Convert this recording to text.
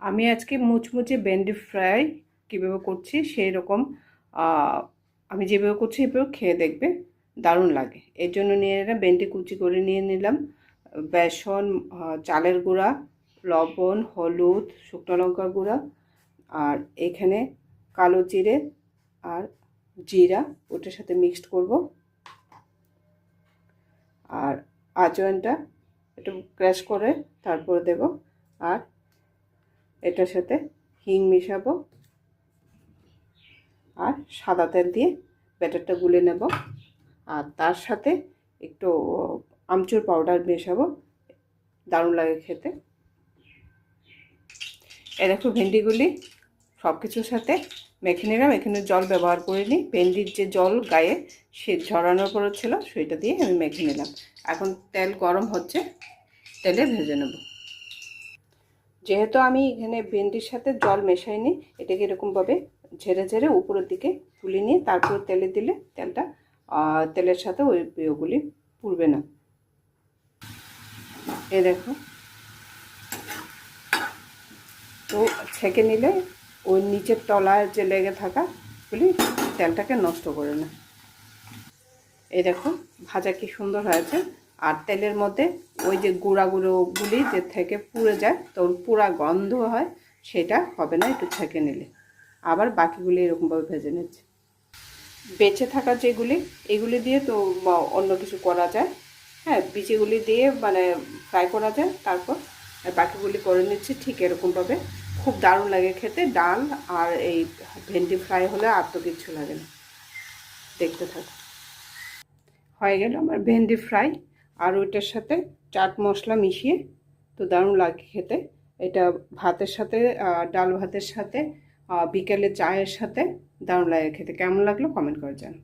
আমি আজকে মুচমুচে ভেন্ডি ফ্রাই কীভাবে করছি সেই রকম আমি যেভাবে করছি এভাবে খেয়ে দেখবে, দারুণ লাগে। এর জন্য নিয়ে নিলাম ভেন্ডি কুচি করে নিয়ে নিলাম, বেসন, চালের গুঁড়া, লবণ, হলুদ, শুকনো লঙ্কার গুঁড়া, আর এখানে কালো জিরে আর জিরা ওটার সাথে মিক্সড করব, আর আজওয়ানটা একটু ক্র্যাশ করে তারপরে দেব, আর এটার সাথে হিং মিশাবো, আর সাদা তেল দিয়ে ব্যাটারটা গুলে নেব, আর তার সাথে একটু আমচুর পাউডার মেশাবো, দারুণ লাগে খেতে। এ দেখো ভেন্ডিগুলি সব কিছুর সাথে মেখে নিলাম। এখানে জল ব্যবহার করিনি, ভেন্ডির যে জল গায়ে সে ঝরানোর পর ছিল সেটা দিয়ে আমি মেখে নিলাম। এখন তেল গরম হচ্ছে, তেলে ভেজে নেব। যেহেতু আমি এখানে ভেন্ডির সাথে জল মেশাইনি, এটাকে এরকমভাবে ঝেড়ে ঝেড়ে উপরের দিকে তুলে নিয়ে তারপর তেলে দিলে তেলটা তেলের সাথে ওই ওগুলি পুড়বে না। এ দেখো, তো ছেঁকে নিলে ওই নিচের তলায় যে লেগে থাকাগুলি তেলটাকে নষ্ট করে না। এই দেখো ভাজা কি সুন্দর হয়েছে। আর তেলের মধ্যে ওই যে গুঁড়োগুলি যে থেকে পুড়ে যায়, তো পুরা গন্ধ হয়, সেটা হবে না একটু ছেঁকে নিলে। আবার বাকিগুলি এরকমভাবে ভেজে নিচ্ছে। বেঁচে থাকা যেগুলি, এগুলি দিয়ে তো অন্য কিছু করা যায়। হ্যাঁ, বিচিগুলি দিয়ে মানে ফ্রাই করা যায়, তারপর বাকিগুলি করে নিচ্ছি ঠিক এরকমভাবে। খুব দারুণ লাগে খেতে। ডাল আর এই ভেন্ডি ফ্রাই হলে আর তো কিছু লাগে না। দেখতে থাকো। হয়ে গেল আমার ভেন্ডি ফ্রাই, আর ওইটার সাথে চাট মশলা মিশিয়ে তো দারুণ লাগে খেতে। এটা ভাতের সাথে, ডাল ভাতের সাথে, বিকেলে চায়ের সাথে দারুণ লাগে খেতে। কেমন লাগলো কমেন্ট করে জানান।